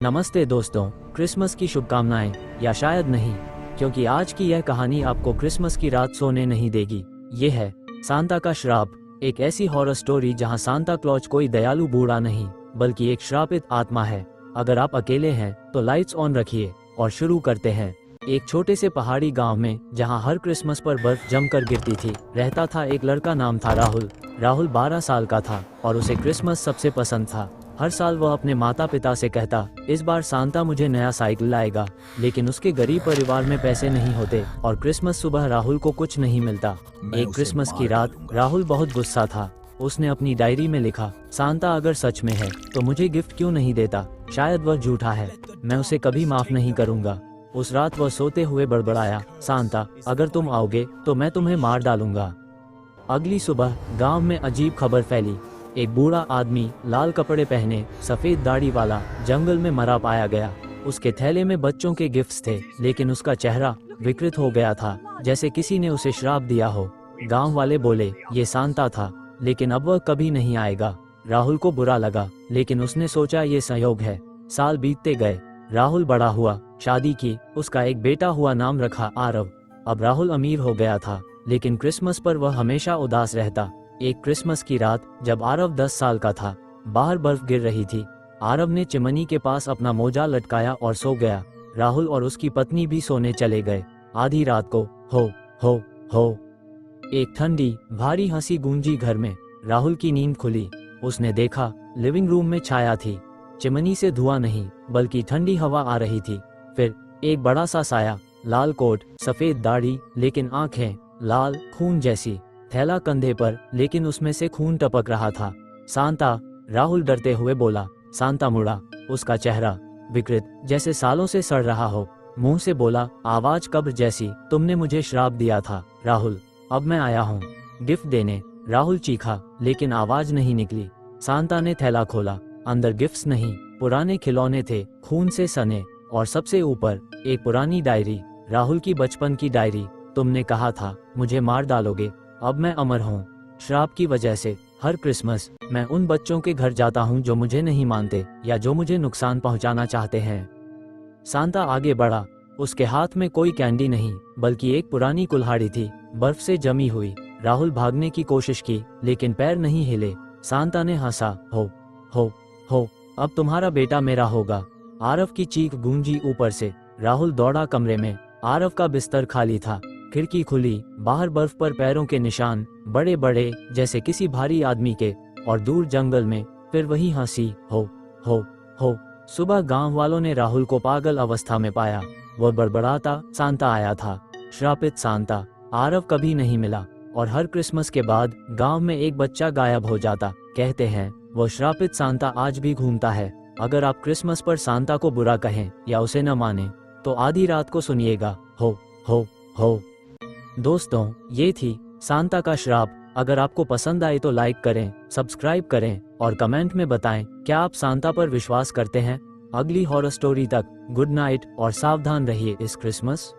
नमस्ते दोस्तों, क्रिसमस की शुभकामनाएं, या शायद नहीं, क्योंकि आज की यह कहानी आपको क्रिसमस की रात सोने नहीं देगी। ये है सांता का श्राप, एक ऐसी हॉरर स्टोरी जहां सांता क्लॉज कोई दयालु बूढ़ा नहीं, बल्कि एक श्रापित आत्मा है। अगर आप अकेले हैं तो लाइट्स ऑन रखिए और शुरू करते हैं। एक छोटे से पहाड़ी गांव में, जहां हर क्रिसमस पर बर्फ जमकर गिरती थी, रहता था एक लड़का। नाम था राहुल। राहुल 12 साल का था और उसे क्रिसमस सबसे पसंद था। हर साल वह अपने माता पिता से कहता, इस बार सांता मुझे नया साइकिल लाएगा। लेकिन उसके गरीब परिवार में पैसे नहीं होते और क्रिसमस सुबह राहुल को कुछ नहीं मिलता। एक क्रिसमस की रात राहुल बहुत गुस्सा था। उसने अपनी डायरी में लिखा, सांता अगर सच में है तो मुझे गिफ्ट क्यों नहीं देता? शायद वह झूठा है, मैं उसे कभी माफ नहीं करूंगा। उस रात वह सोते हुए बड़बड़ाया, सांता अगर तुम आओगे तो मैं तुम्हें मार डालूंगा। अगली सुबह गांव में अजीब खबर फैली। एक बूढ़ा आदमी, लाल कपड़े पहने, सफेद दाढ़ी वाला, जंगल में मरा पाया गया। उसके थैले में बच्चों के गिफ्ट्स थे, लेकिन उसका चेहरा विकृत हो गया था, जैसे किसी ने उसे श्राप दिया हो। गांव वाले बोले ये सांता था, लेकिन अब वह कभी नहीं आएगा। राहुल को बुरा लगा, लेकिन उसने सोचा ये संयोग है। साल बीतते गए, राहुल बड़ा हुआ, शादी की, उसका एक बेटा हुआ, नाम रखा आरव। अब राहुल अमीर हो गया था, लेकिन क्रिसमस पर वह हमेशा उदास रहता। एक क्रिसमस की रात जब आरव 10 साल का था, बाहर बर्फ गिर रही थी। आरव ने चिमनी के पास अपना मोजा लटकाया और सो गया। राहुल और उसकी पत्नी भी सोने चले गए। आधी रात को हो एक ठंडी भारी हंसी गूंजी घर में। राहुल की नींद खुली। उसने देखा लिविंग रूम में छाया थी। चिमनी से धुआं नहीं, बल्कि ठंडी हवा आ रही थी। फिर एक बड़ा सा साया, लाल कोट, सफेद दाढ़ी, लेकिन आंखें लाल खून जैसी। थैला कंधे पर, लेकिन उसमें से खून टपक रहा था। सांता, राहुल डरते हुए बोला। सांता मुड़ा, उसका चेहरा विकृत, जैसे सालों से सड़ रहा हो। मुंह से बोला, आवाज कब्र जैसी, तुमने मुझे श्राप दिया था राहुल, अब मैं आया हूँ गिफ्ट देने। राहुल चीखा, लेकिन आवाज नहीं निकली। सांता ने थैला खोला। अंदर गिफ्ट्स नहीं, पुराने खिलौने थे, खून से सने, और सबसे ऊपर एक पुरानी डायरी, राहुल की बचपन की डायरी। तुमने कहा था मुझे मार डालोगे, अब मैं अमर हूँ। श्राप की वजह से हर क्रिसमस मैं उन बच्चों के घर जाता हूँ जो मुझे नहीं मानते या जो मुझे नुकसान पहुँचाना चाहते हैं। सांता आगे बढ़ा। उसके हाथ में कोई कैंडी नहीं, बल्कि एक पुरानी कुल्हाड़ी थी, बर्फ से जमी हुई। राहुल भागने की कोशिश की, लेकिन पैर नहीं हिले। सांता ने हंसा, हो अब तुम्हारा बेटा मेरा होगा। आरव की चीख गूंजी ऊपर से। राहुल दौड़ा कमरे में। आरव का बिस्तर खाली था। खिड़की खुली, बाहर बर्फ पर पैरों के निशान, बड़े बड़े, जैसे किसी भारी आदमी के। और दूर जंगल में फिर वही हंसी, हो। सुबह गांव वालों ने राहुल को पागल अवस्था में पाया। वह बड़बड़ाता, सांता आया था, श्रापित सांता। आरव कभी नहीं मिला, और हर क्रिसमस के बाद गांव में एक बच्चा गायब हो जाता। कहते हैं वो श्रापित सांता आज भी घूमता है। अगर आप क्रिसमस पर सांता को बुरा कहें या उसे न माने, तो आधी रात को सुनिएगा, हो। दोस्तों, ये थी सांता का श्राप। अगर आपको पसंद आए तो लाइक करें, सब्सक्राइब करें और कमेंट में बताएं क्या आप सांता पर विश्वास करते हैं। अगली हॉरर स्टोरी तक गुड नाइट और सावधान रहिए इस क्रिसमस।